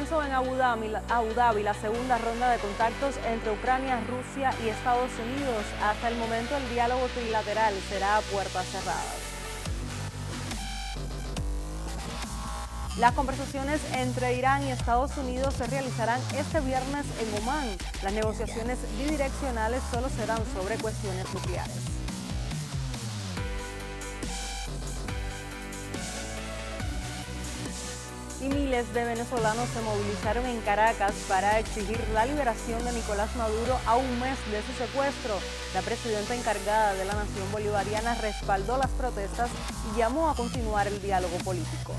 Comenzó en Abu Dhabi la segunda ronda de contactos entre Ucrania, Rusia y Estados Unidos. Hasta el momento el diálogo trilateral será a puertas cerradas. Las conversaciones entre Irán y Estados Unidos se realizarán este viernes en Omán. Las negociaciones bidireccionales solo serán sobre cuestiones nucleares. Y miles de venezolanos se movilizaron en Caracas para exigir la liberación de Nicolás Maduro a un mes de su secuestro. La presidenta encargada de la nación bolivariana respaldó las protestas y llamó a continuar el diálogo político.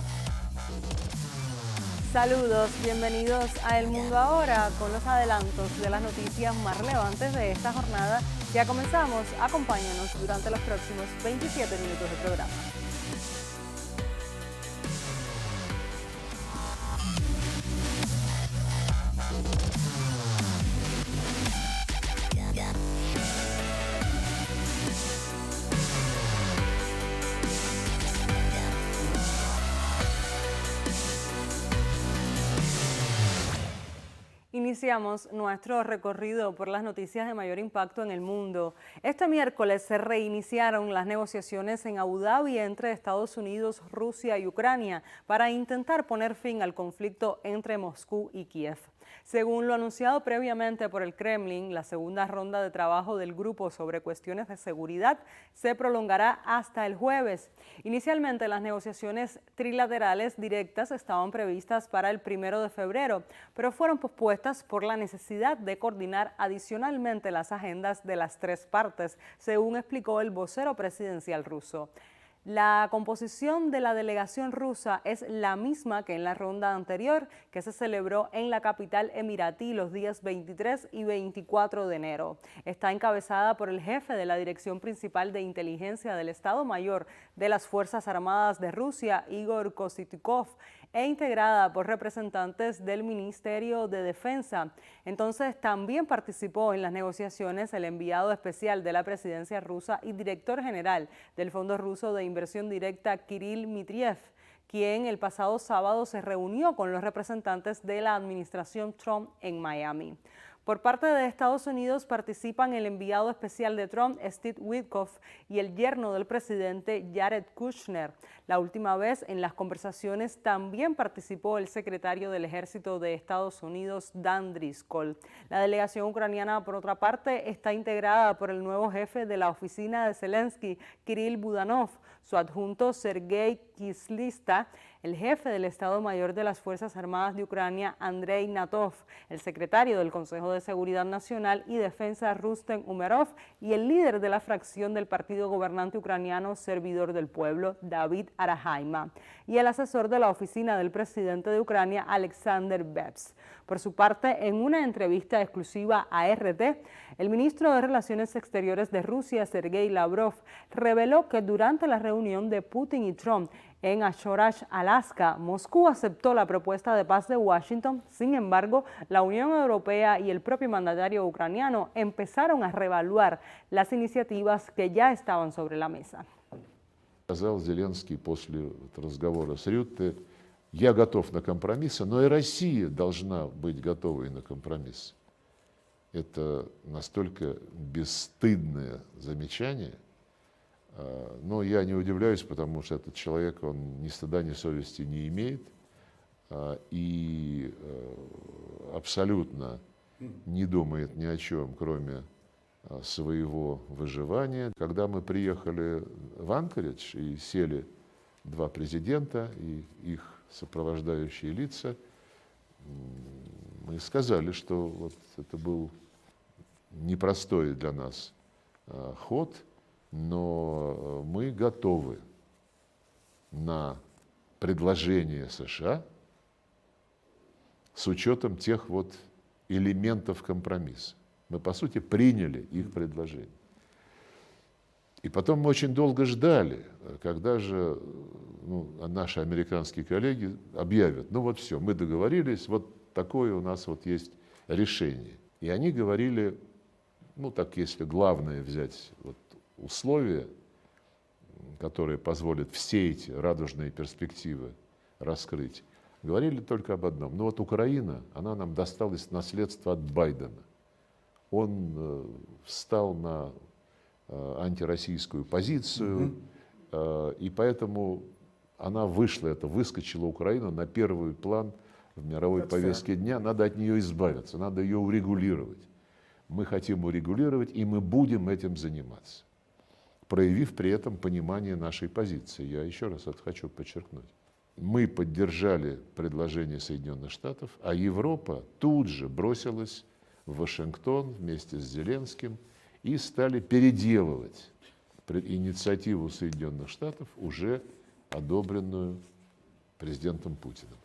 Saludos, bienvenidos a El Mundo Ahora con los adelantos de las noticias más relevantes de esta jornada. Ya comenzamos, acompáñanos durante los próximos 27 minutos de programa. Iniciamos nuestro recorrido por las noticias de mayor impacto en el mundo. Este miércoles se reiniciaron las negociaciones en Abu Dhabi entre Estados Unidos, Rusia y Ucrania para intentar poner fin al conflicto entre Moscú y Kiev. Según lo anunciado previamente por el Kremlin, la segunda ronda de trabajo del grupo sobre cuestiones de seguridad se prolongará hasta el jueves. Inicialmente, las negociaciones trilaterales directas estaban previstas para el 1 de febrero, pero fueron pospuestas por la necesidad de coordinar adicionalmente las agendas de las tres partes, según explicó el vocero presidencial ruso. La composición de la delegación rusa es la misma que en la ronda anterior, que se celebró en la capital emiratí los días 23 y 24 de enero. Está encabezada por el jefe de la Dirección Principal de Inteligencia del Estado Mayor de las Fuerzas Armadas de Rusia, Igor Kostiukov, e integrada por representantes del Ministerio de Defensa. Entonces, también participó en las negociaciones el enviado especial de la presidencia rusa y director general del Fondo Ruso de Inversión Directa, Kirill Mitriev, quien el pasado sábado se reunió con los representantes de la administración Trump en Miami. Por parte de Estados Unidos participan el enviado especial de Trump, Steve Witkoff, y el yerno del presidente, Jared Kushner. La última vez en las conversaciones también participó el secretario del Ejército de Estados Unidos, Dan Driscoll. La delegación ucraniana, por otra parte, está integrada por el nuevo jefe de la oficina de Zelensky, Kirill Budanov, su adjunto Sergei Kislista, el jefe del Estado Mayor de las Fuerzas Armadas de Ucrania, Andrei Natov, el secretario del Consejo de Seguridad Nacional y Defensa, Rustem Umerov, y el líder de la fracción del partido gobernante ucraniano Servidor del Pueblo, David Arahaima, y el asesor de la oficina del presidente de Ucrania, Alexander Bebs. Por su parte, en una entrevista exclusiva a RT, el ministro de Relaciones Exteriores de Rusia, Sergei Lavrov, reveló que durante la reunión de Putin y Trump en Anchorage, Alaska, Moscú aceptó la propuesta de paz de Washington. Sin embargo, la Unión Europea y el propio mandatario ucraniano empezaron a reevaluar las iniciativas que ya estaban sobre la mesa. Сказал Зеленский после разговора с Рютте: я готов на компромиссы, но и Россия должна быть готовой на компромисс. Это настолько бесстыдное замечание. Но я не удивляюсь, потому что этот человек, он ни стыда, ни совести не имеет и абсолютно не думает ни о чем, кроме своего выживания. Когда мы приехали в Анкоридж и сели два президента и их сопровождающие лица, мы сказали, что вот это был непростой для нас ход, но мы готовы на предложение США с учетом тех вот элементов компромисса. Мы, по сути, приняли их предложение. И потом мы очень долго ждали, когда же наши американские коллеги объявят: ну вот все, мы договорились, вот такое у нас вот есть решение. И они говорили, ну так если главное взять вот условия, которые позволят все эти радужные перспективы раскрыть, говорили только об одном. Ну вот Украина, она нам досталась наследство от Байдена. Он встал на антироссийскую позицию, и поэтому она выскочила Украина на первый план в мировой повестке дня. Надо от нее избавиться, надо ее урегулировать. Мы хотим урегулировать, и мы будем этим заниматься, проявив при этом понимание нашей позиции. Я еще раз это хочу подчеркнуть. Мы поддержали предложение Соединенных Штатов, а Европа тут же бросилась в Вашингтон вместе с Зеленским и стали переделывать инициативу Соединенных Штатов, уже одобренную президентом Путиным.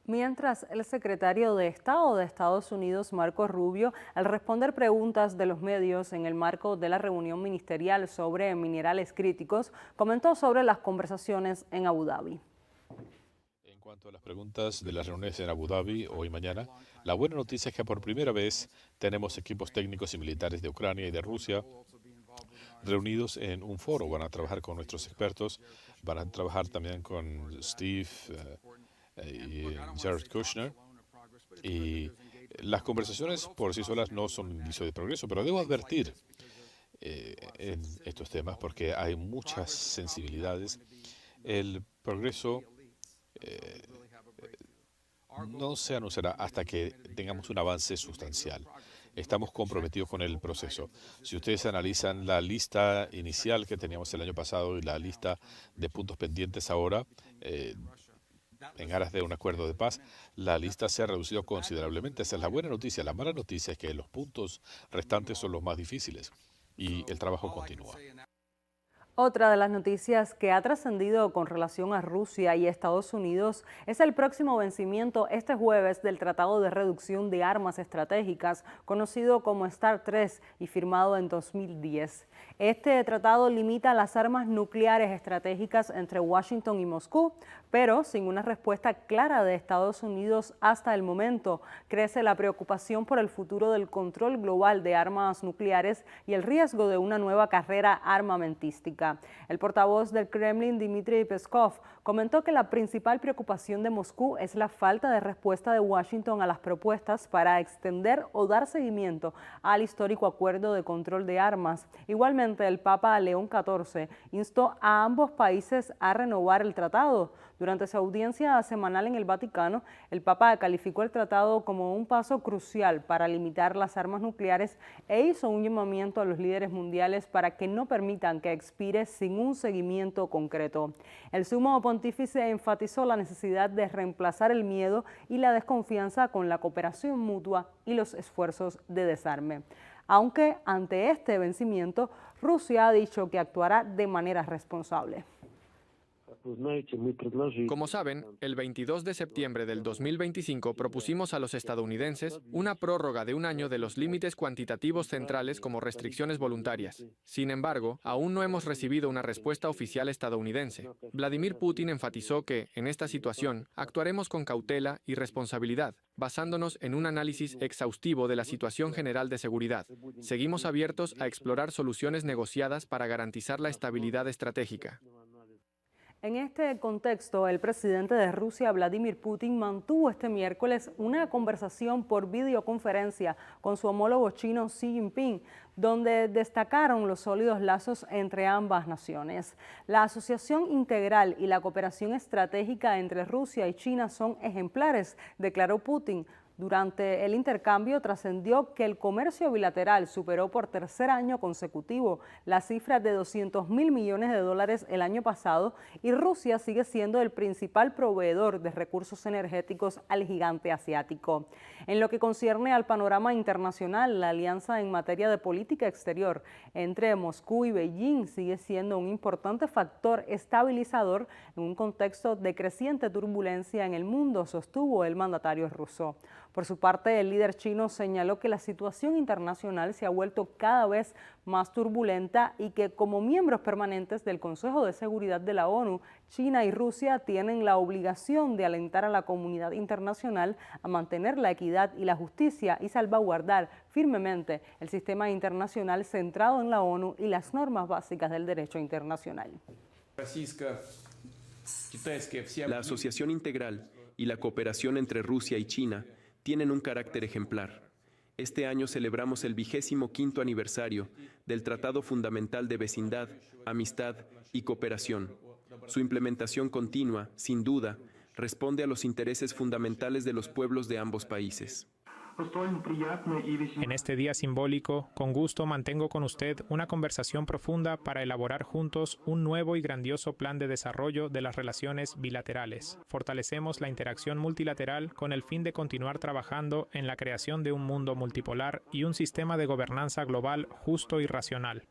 Mientras, el secretario de Estado de Estados Unidos, Marco Rubio, al responder preguntas de los medios en el marco de la reunión ministerial sobre minerales críticos, comentó sobre las conversaciones en Abu Dhabi. En cuanto a las preguntas de las reuniones en Abu Dhabi hoy y mañana, la buena noticia es que por primera vez tenemos equipos técnicos y militares de Ucrania y de Rusia reunidos en un foro. Van a trabajar con nuestros expertos, van a trabajar también con Steve y Jared Kushner. Y las conversaciones por sí solas no son un indicio de progreso, pero debo advertir en estos temas porque hay muchas sensibilidades. El progreso no se anunciará hasta que tengamos un avance sustancial. Estamos comprometidos con el proceso. Si ustedes analizan la lista inicial que teníamos el año pasado y la lista de puntos pendientes ahora, en aras de un acuerdo de paz, la lista se ha reducido considerablemente. Esa es la buena noticia. La mala noticia es que los puntos restantes son los más difíciles y el trabajo continúa. Otra de las noticias que ha trascendido con relación a Rusia y Estados Unidos es el próximo vencimiento este jueves del Tratado de Reducción de Armas Estratégicas, conocido como START 3 y firmado en 2010. Este tratado limita las armas nucleares estratégicas entre Washington y Moscú, pero sin una respuesta clara de Estados Unidos hasta el momento. Crece la preocupación por el futuro del control global de armas nucleares y el riesgo de una nueva carrera armamentística. El portavoz del Kremlin, Dmitry Peskov, comentó que la principal preocupación de Moscú es la falta de respuesta de Washington a las propuestas para extender o dar seguimiento al histórico acuerdo de control de armas. Igualmente, el Papa León XIV instó a ambos países a renovar el tratado. Durante su audiencia semanal en el Vaticano, el Papa calificó el tratado como un paso crucial para limitar las armas nucleares e hizo un llamamiento a los líderes mundiales para que no permitan que expire sin un seguimiento concreto. El sumo pontífice enfatizó la necesidad de reemplazar el miedo y la desconfianza con la cooperación mutua y los esfuerzos de desarme. Aunque ante este vencimiento, Rusia ha dicho que actuará de manera responsable. Como saben, el 22 de septiembre del 2025 propusimos a los estadounidenses una prórroga de un año de los límites cuantitativos centrales como restricciones voluntarias. Sin embargo, aún no hemos recibido una respuesta oficial estadounidense. Vladimir Putin enfatizó que, en esta situación, actuaremos con cautela y responsabilidad, basándonos en un análisis exhaustivo de la situación general de seguridad. Seguimos abiertos a explorar soluciones negociadas para garantizar la estabilidad estratégica. En este contexto, el presidente de Rusia, Vladimir Putin, mantuvo este miércoles una conversación por videoconferencia con su homólogo chino Xi Jinping, donde destacaron los sólidos lazos entre ambas naciones. La asociación integral y la cooperación estratégica entre Rusia y China son ejemplares, declaró Putin. Durante el intercambio trascendió que el comercio bilateral superó por tercer año consecutivo la cifra de $200.000 millones el año pasado y Rusia sigue siendo el principal proveedor de recursos energéticos al gigante asiático. En lo que concierne al panorama internacional, la alianza en materia de política exterior entre Moscú y Beijing sigue siendo un importante factor estabilizador en un contexto de creciente turbulencia en el mundo, sostuvo el mandatario ruso. Por su parte, el líder chino señaló que la situación internacional se ha vuelto cada vez más turbulenta y que como miembros permanentes del Consejo de Seguridad de la ONU, China y Rusia tienen la obligación de alentar a la comunidad internacional a mantener la equidad y la justicia y salvaguardar firmemente el sistema internacional centrado en la ONU y las normas básicas del derecho internacional. La asociación integral y la cooperación entre Rusia y China tienen un carácter ejemplar. Este año celebramos el 25º aniversario del Tratado Fundamental de Vecindad, Amistad y Cooperación. Su implementación continua, sin duda, responde a los intereses fundamentales de los pueblos de ambos países. En este día simbólico, con gusto mantengo con usted una conversación profunda para elaborar juntos un nuevo y grandioso plan de desarrollo de las relaciones bilaterales. Fortalecemos la interacción multilateral con el fin de continuar trabajando en la creación de un mundo multipolar y un sistema de gobernanza global justo y racional.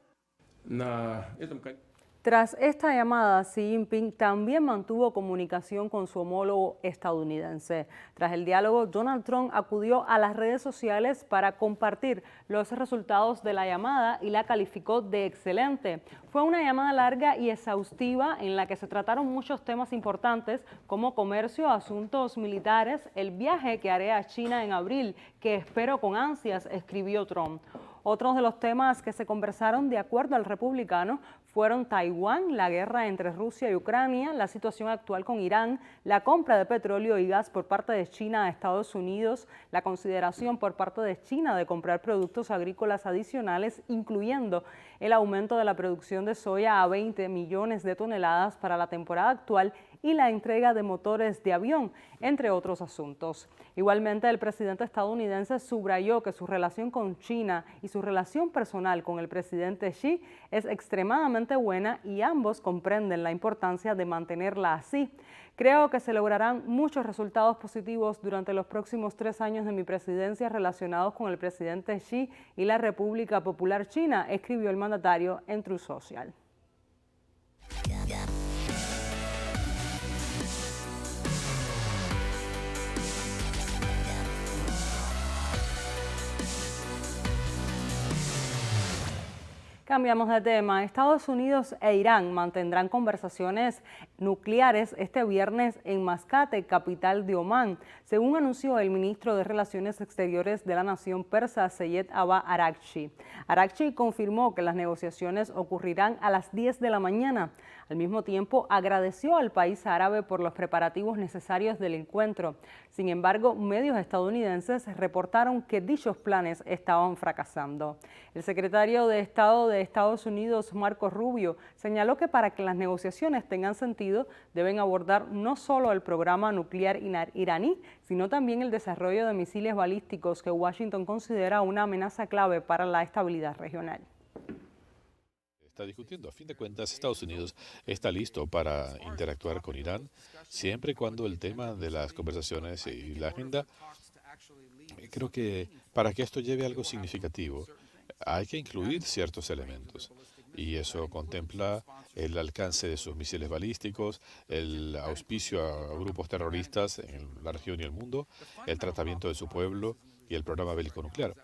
Tras esta llamada, Xi Jinping también mantuvo comunicación con su homólogo estadounidense. Tras el diálogo, Donald Trump acudió a las redes sociales para compartir los resultados de la llamada y la calificó de excelente. Fue una llamada larga y exhaustiva en la que se trataron muchos temas importantes como comercio, asuntos militares, el viaje que haré a China en abril, que espero con ansias, escribió Trump. Otros de los temas que se conversaron de acuerdo al republicano fueron Taiwán, la guerra entre Rusia y Ucrania, la situación actual con Irán, la compra de petróleo y gas por parte de China a Estados Unidos, la consideración por parte de China de comprar productos agrícolas adicionales, incluyendo el aumento de la producción de soya a 20 millones de toneladas para la temporada actual y la entrega de motores de avión, entre otros asuntos. Igualmente, el presidente estadounidense subrayó que su relación con China y su relación personal con el presidente Xi es extremadamente buena y ambos comprenden la importancia de mantenerla así. Creo que se lograrán muchos resultados positivos durante los próximos 3 años de mi presidencia relacionados con el presidente Xi y la República Popular China, escribió el mandatario en Truth Social. Cambiamos de tema. Estados Unidos e Irán mantendrán conversaciones nucleares este viernes en Mascate, capital de Omán, según anunció el ministro de Relaciones Exteriores de la nación persa, Seyed Abbas Araghchi. Araghchi confirmó que las negociaciones ocurrirán a las 10 de la mañana. Al mismo tiempo, agradeció al país árabe por los preparativos necesarios del encuentro. Sin embargo, medios estadounidenses reportaron que dichos planes estaban fracasando. El secretario de Estado de Estados Unidos, Marco Rubio, señaló que para que las negociaciones tengan sentido, deben abordar no solo el programa nuclear iraní, sino también el desarrollo de misiles balísticos que Washington considera una amenaza clave para la estabilidad regional. Está discutiendo. A fin de cuentas, Estados Unidos está listo para interactuar con Irán siempre y cuando el tema de las conversaciones y la agenda, creo que para que esto lleve a algo significativo, hay que incluir ciertos elementos. Y eso contempla el alcance de sus misiles balísticos, el auspicio a grupos terroristas en la región y el mundo, el tratamiento de su pueblo y el programa bélico nuclear.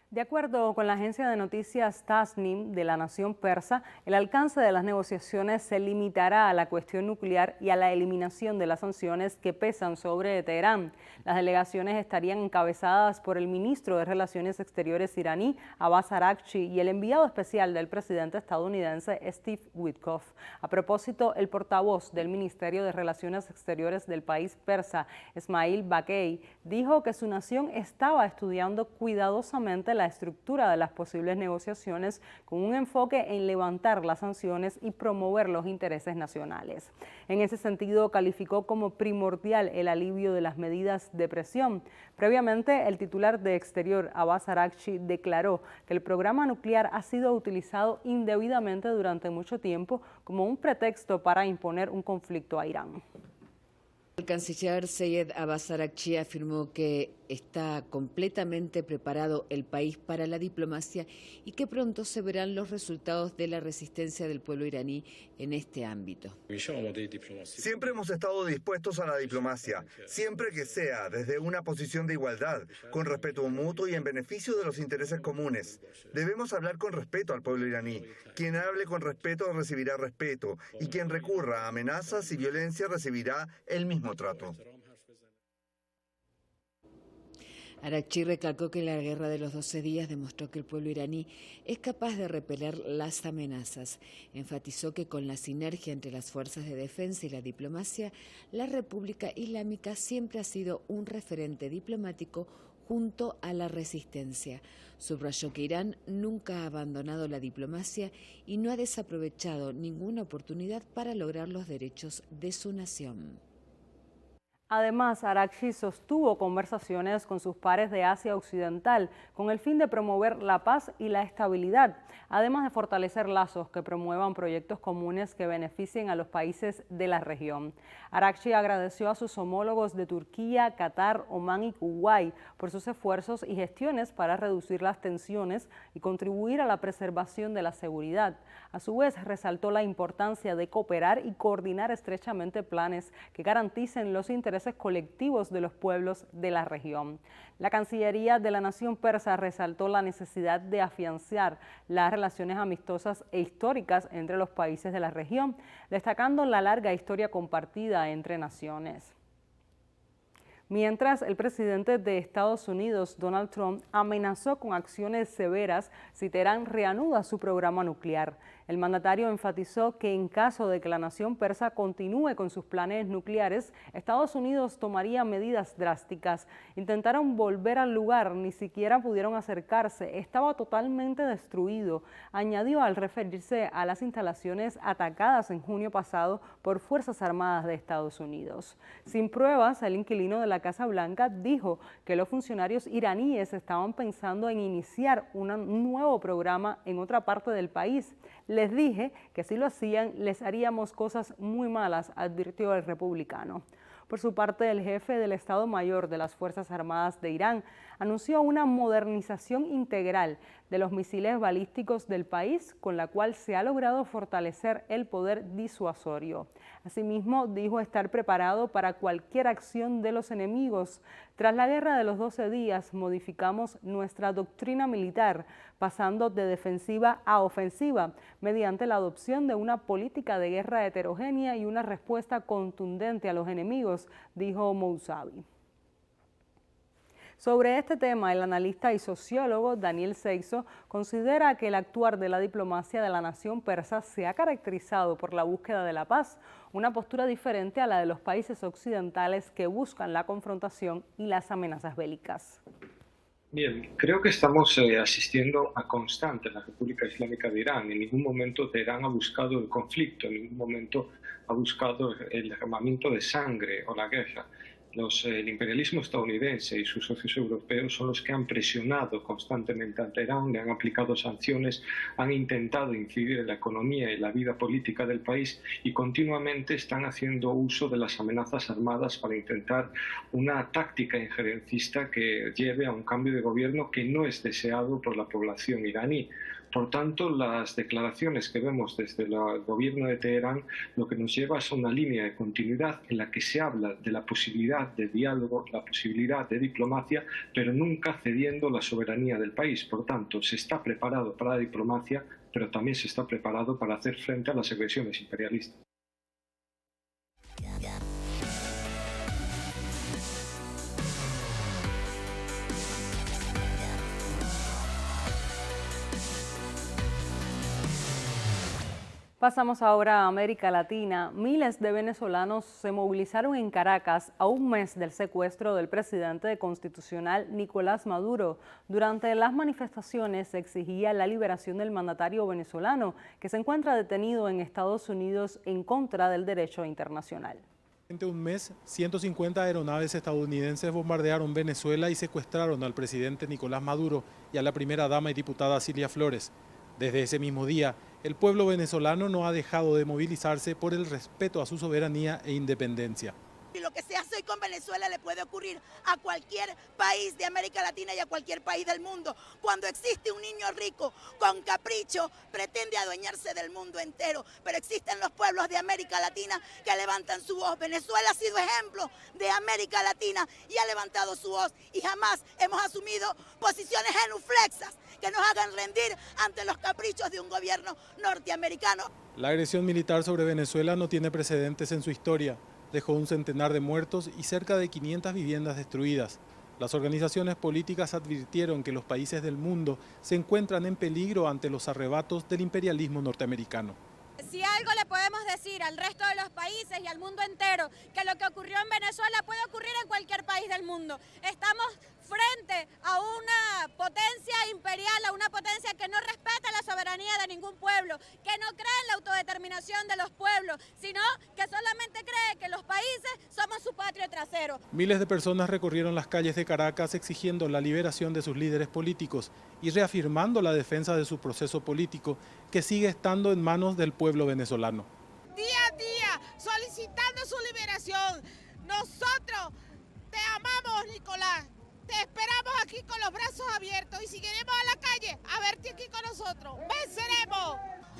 De acuerdo con la agencia de noticias Tasnim de la nación persa, el alcance de las negociaciones se limitará a la cuestión nuclear y a la eliminación de las sanciones que pesan sobre Teherán. Las delegaciones estarían encabezadas por el ministro de Relaciones Exteriores iraní, Abbas Araghchi, y el enviado especial del presidente estadounidense, Steve Witkoff. A propósito, el portavoz del Ministerio de Relaciones Exteriores del país persa, Esmail Bakey, dijo que su nación estaba estudiando cuidadosamente la estructura de las posibles negociaciones con un enfoque en levantar las sanciones y promover los intereses nacionales. En ese sentido, calificó como primordial el alivio de las medidas de presión. Previamente, el titular de Exterior, Abbas Araghchi, declaró que el programa nuclear ha sido utilizado indebidamente durante mucho tiempo como un pretexto para imponer un conflicto a Irán. El canciller Seyed Abbas Araghchi afirmó que está completamente preparado el país para la diplomacia y que pronto se verán los resultados de la resistencia del pueblo iraní en este ámbito. Siempre hemos estado dispuestos a la diplomacia, siempre que sea desde una posición de igualdad, con respeto mutuo y en beneficio de los intereses comunes. Debemos hablar con respeto al pueblo iraní. Quien hable con respeto recibirá respeto y quien recurra a amenazas y violencia recibirá el mismo trato. Araghchi recalcó que la guerra de los 12 días demostró que el pueblo iraní es capaz de repeler las amenazas. Enfatizó que con la sinergia entre las fuerzas de defensa y la diplomacia, la República Islámica siempre ha sido un referente diplomático junto a la resistencia. Subrayó que Irán nunca ha abandonado la diplomacia y no ha desaprovechado ninguna oportunidad para lograr los derechos de su nación. Además, Araghchi sostuvo conversaciones con sus pares de Asia Occidental con el fin de promover la paz y la estabilidad, además de fortalecer lazos que promuevan proyectos comunes que beneficien a los países de la región. Araghchi agradeció a sus homólogos de Turquía, Qatar, Omán y Kuwait por sus esfuerzos y gestiones para reducir las tensiones y contribuir a la preservación de la seguridad. A su vez, resaltó la importancia de cooperar y coordinar estrechamente planes que garanticen los intereses colectivos de los pueblos de la región. La Cancillería de la Nación Persa resaltó la necesidad de afianzar las relaciones amistosas e históricas entre los países de la región, destacando la larga historia compartida entre naciones. Mientras, el presidente de Estados Unidos, Donald Trump, amenazó con acciones severas si Teherán reanuda su programa nuclear. El mandatario enfatizó que en caso de que la nación persa continúe con sus planes nucleares, Estados Unidos tomaría medidas drásticas. Intentaron volver al lugar, ni siquiera pudieron acercarse, estaba totalmente destruido, añadió al referirse a las instalaciones atacadas en junio pasado por Fuerzas Armadas de Estados Unidos. Sin pruebas, el inquilino de la Casa Blanca dijo que los funcionarios iraníes estaban pensando en iniciar un nuevo programa en otra parte del país. Les dije que si lo hacían, les haríamos cosas muy malas, advirtió el republicano. Por su parte, el jefe del Estado Mayor de las Fuerzas Armadas de Irán anunció una modernización integral de los misiles balísticos del país, con la cual se ha logrado fortalecer el poder disuasorio. Asimismo, dijo estar preparado para cualquier acción de los enemigos. Tras la guerra de los 12 días, modificamos nuestra doctrina militar, pasando de defensiva a ofensiva, mediante la adopción de una política de guerra heterogénea y una respuesta contundente a los enemigos, dijo Mousavi. Sobre este tema, el analista y sociólogo Daniel Seixo considera que el actuar de la diplomacia de la nación persa se ha caracterizado por la búsqueda de la paz, una postura diferente a la de los países occidentales que buscan la confrontación y las amenazas bélicas. Bien, creo que estamos asistiendo a constante en la República Islámica de Irán. En ningún momento Teherán ha buscado el conflicto, en ningún momento ha buscado el derramamiento de sangre o la guerra. El imperialismo estadounidense y sus socios europeos son los que han presionado constantemente a Teherán, le han aplicado sanciones, han intentado incidir en la economía y la vida política del país y continuamente están haciendo uso de las amenazas armadas para intentar una táctica injerencista que lleve a un cambio de gobierno que no es deseado por la población iraní. Por tanto, las declaraciones que vemos desde el gobierno de Teherán lo que nos lleva es a una línea de continuidad en la que se habla de la posibilidad de diálogo, la posibilidad de diplomacia, pero nunca cediendo la soberanía del país. Por tanto, se está preparado para la diplomacia, pero también se está preparado para hacer frente a las agresiones imperialistas. Pasamos ahora a América Latina. Miles de venezolanos se movilizaron en Caracas a un mes del secuestro del presidente constitucional Nicolás Maduro. Durante las manifestaciones se exigía la liberación del mandatario venezolano, que se encuentra detenido en Estados Unidos en contra del derecho internacional. Durante un mes, 150 aeronaves estadounidenses bombardearon Venezuela y secuestraron al presidente Nicolás Maduro y a la primera dama y diputada Cilia Flores. Desde ese mismo día, el pueblo venezolano no ha dejado de movilizarse por el respeto a su soberanía e independencia. Y lo que se hace hoy con Venezuela le puede ocurrir a cualquier país de América Latina y a cualquier país del mundo. Cuando existe un niño rico con capricho, pretende adueñarse del mundo entero. Pero existen los pueblos de América Latina que levantan su voz. Venezuela ha sido ejemplo de América Latina y ha levantado su voz. Y jamás hemos asumido posiciones genuflexas que nos hagan rendir ante los caprichos de un gobierno norteamericano. La agresión militar sobre Venezuela no tiene precedentes en su historia. Dejó un centenar de muertos y cerca de 500 viviendas destruidas. Las organizaciones políticas advirtieron que los países del mundo se encuentran en peligro ante los arrebatos del imperialismo norteamericano. Si algo le podemos decir al resto de los países y al mundo entero, que lo que ocurrió en Venezuela puede ocurrir en cualquier país del mundo. Estamos frente a una potencia imperial, a una potencia que no respeta la soberanía de ningún pueblo, que no cree en la autodeterminación de los pueblos, sino que solamente cree que los países somos su patrio trasero. Miles de personas recorrieron las calles de Caracas exigiendo la liberación de sus líderes políticos y reafirmando la defensa de su proceso político, que sigue estando en manos del pueblo venezolano. Día a día, solicitando su liberación. Nosotros te amamos, Nicolás. Te esperamos aquí con los brazos abiertos y seguiremos a la calle a verte aquí con nosotros. ¡Venceremos!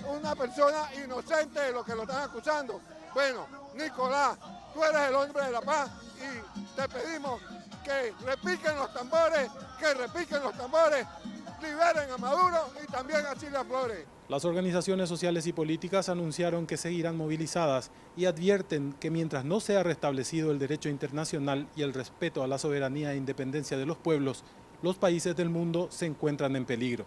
Una persona inocente de los que lo están acusando. Bueno, Nicolás, tú eres el hombre de la paz y te pedimos que repiquen los tambores, liberen a Maduro y también a Cilia Flores. Las organizaciones sociales y políticas anunciaron que seguirán movilizadas y advierten que mientras no sea restablecido el derecho internacional y el respeto a la soberanía e independencia de los pueblos, los países del mundo se encuentran en peligro.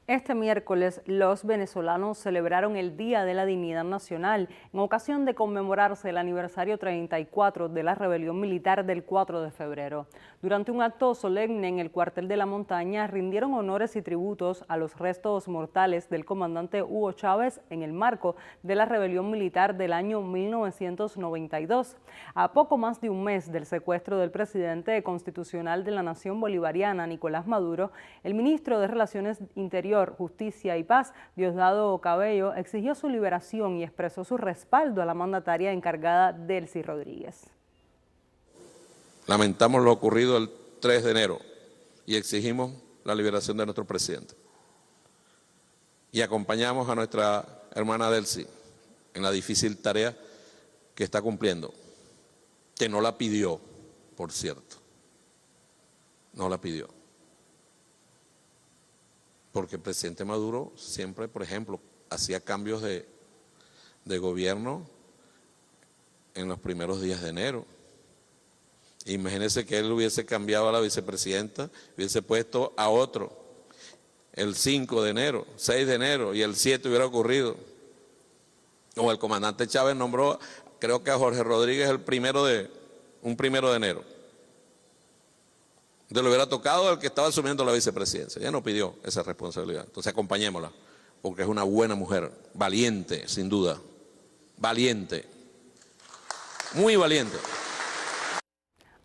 Este miércoles, los venezolanos celebraron el Día de la Dignidad Nacional en ocasión de conmemorarse el aniversario 34 de la rebelión militar del 4 de febrero. Durante un acto solemne en el cuartel de la Montaña, rindieron honores y tributos a los restos mortales del comandante Hugo Chávez en el marco de la rebelión militar del año 1992. A poco más de un mes del secuestro del presidente constitucional de la Nación Bolivariana, Nicolás Maduro, el ministro de Relaciones Interiores, Justicia y Paz, Diosdado Cabello, exigió su liberación y expresó su respaldo a la mandataria encargada, Delcy Rodríguez. Lamentamos lo ocurrido el 3 de enero y exigimos la liberación de nuestro presidente. Y acompañamos a nuestra hermana Delcy en la difícil tarea que está cumpliendo, que no la pidió, por cierto, no la pidió. Porque el presidente Maduro siempre, por ejemplo, hacía cambios de gobierno en los primeros días de enero. Imagínense que él hubiese cambiado a la vicepresidenta, hubiese puesto a otro el 5 de enero, 6 de enero y el 7 hubiera ocurrido. O el comandante Chávez nombró, creo que a Jorge Rodríguez un 1 de enero. Le hubiera tocado al que estaba asumiendo la vicepresidencia. Ella no pidió esa responsabilidad. Entonces acompañémosla, porque es una buena mujer, valiente, sin duda. Valiente. Muy valiente.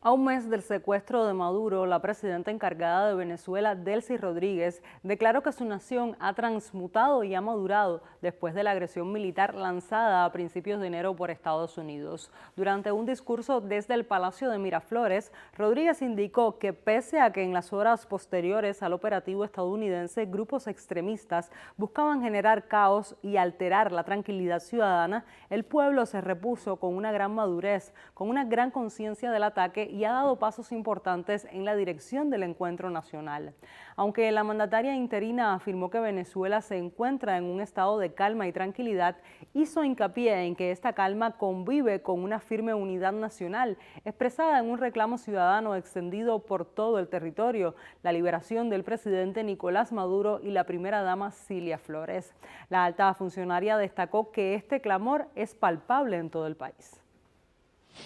A un mes del secuestro de Maduro, la presidenta encargada de Venezuela, Delcy Rodríguez, declaró que su nación ha transmutado y ha madurado después de la agresión militar lanzada a principios de enero por Estados Unidos. Durante un discurso desde el Palacio de Miraflores, Rodríguez indicó que pese a que en las horas posteriores al operativo estadounidense, grupos extremistas buscaban generar caos y alterar la tranquilidad ciudadana, el pueblo se repuso con una gran madurez, con una gran conciencia del ataque y ha dado pasos importantes en la dirección del encuentro nacional. Aunque la mandataria interina afirmó que Venezuela se encuentra en un estado de calma y tranquilidad, hizo hincapié en que esta calma convive con una firme unidad nacional, expresada en un reclamo ciudadano extendido por todo el territorio, la liberación del presidente Nicolás Maduro y la primera dama Cilia Flores. La alta funcionaria destacó que este clamor es palpable en todo el país.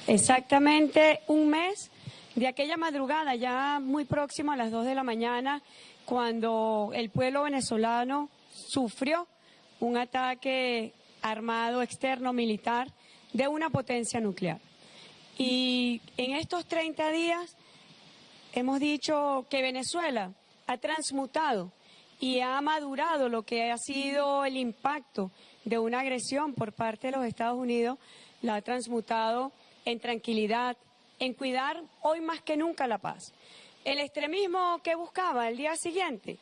Exactamente un mes de aquella madrugada, ya muy próximo a las 2 de la mañana, cuando el pueblo venezolano sufrió un ataque armado externo militar de una potencia nuclear. Y en estos 30 días hemos dicho que Venezuela ha transmutado y ha madurado lo que ha sido el impacto de una agresión por parte de los Estados Unidos, la ha transmutado en tranquilidad, en cuidar hoy más que nunca la paz. El extremismo que buscaba el día siguiente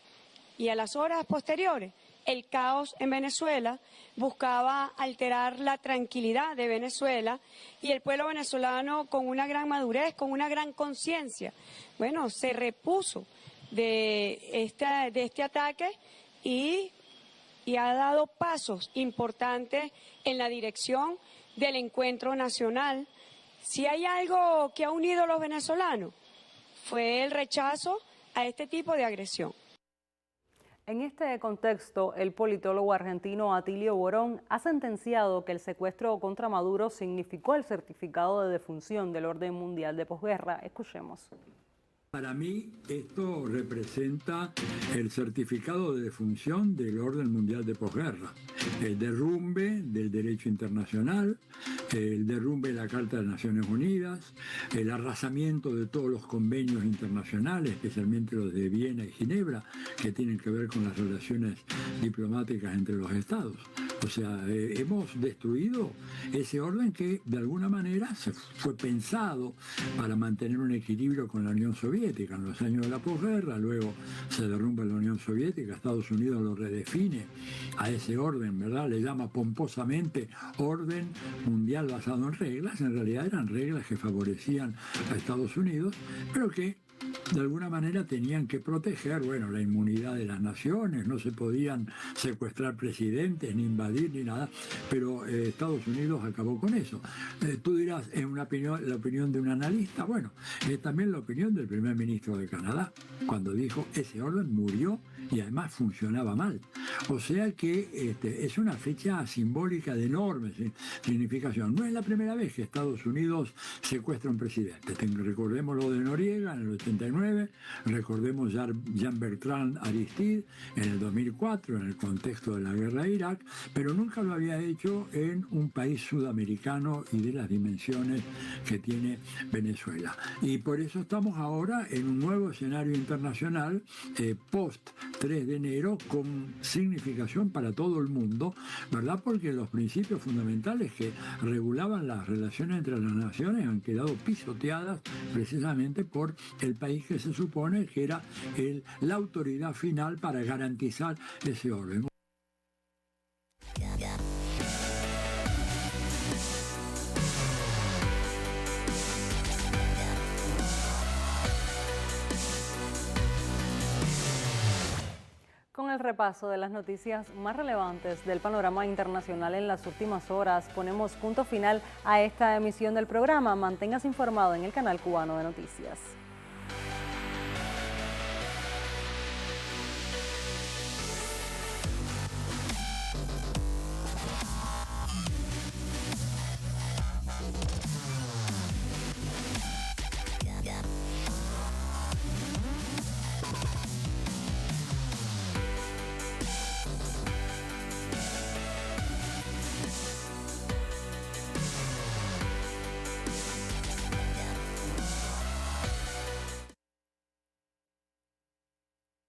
y a las horas posteriores, el caos en Venezuela, buscaba alterar la tranquilidad de Venezuela y el pueblo venezolano con una gran madurez, con una gran conciencia, bueno, se repuso de este ataque y ha dado pasos importantes en la dirección del encuentro nacional, Si hay algo que ha unido a los venezolanos, fue el rechazo a este tipo de agresión. En este contexto, el politólogo argentino Atilio Borón ha sentenciado que el secuestro contra Maduro significó el certificado de defunción del orden mundial de posguerra. Escuchemos. Para mí esto representa el certificado de defunción del orden mundial de posguerra, el derrumbe del derecho internacional, el derrumbe de la Carta de las Naciones Unidas, el arrasamiento de todos los convenios internacionales, especialmente los de Viena y Ginebra, que tienen que ver con las relaciones diplomáticas entre los estados. O sea, hemos destruido ese orden que de alguna manera fue pensado para mantener un equilibrio con la Unión Soviética en los años de la posguerra. Luego se derrumba la Unión Soviética, Estados Unidos lo redefine a ese orden, ¿verdad? Le llama pomposamente orden mundial basado en reglas. En realidad eran reglas que favorecían a Estados Unidos, pero que de alguna manera tenían que proteger, bueno, la inmunidad de las naciones, no se podían secuestrar presidentes, ni invadir, ni nada, pero Estados Unidos acabó con eso. Tú dirás, es la opinión de un analista, bueno, es también la opinión del primer ministro de Canadá, cuando dijo, ese orden murió y además funcionaba mal. O sea que es una fecha simbólica de enorme significación. No es la primera vez que Estados Unidos secuestra un presidente. Recordemos lo de Noriega en el 89, recordemos Jean-Bertrand Aristide en el 2004, en el contexto de la guerra de Irak, pero nunca lo había hecho en un país sudamericano y de las dimensiones que tiene Venezuela. Y por eso estamos ahora en un nuevo escenario internacional post 3 de enero con significación para todo el mundo, ¿verdad? Porque los principios fundamentales que regulaban las relaciones entre las naciones han quedado pisoteadas precisamente por el país que se supone que era la autoridad final para garantizar ese orden. Con el repaso de las noticias más relevantes del panorama internacional en las últimas horas, ponemos punto final a esta emisión del programa. Manténgase informado en el canal cubano de noticias.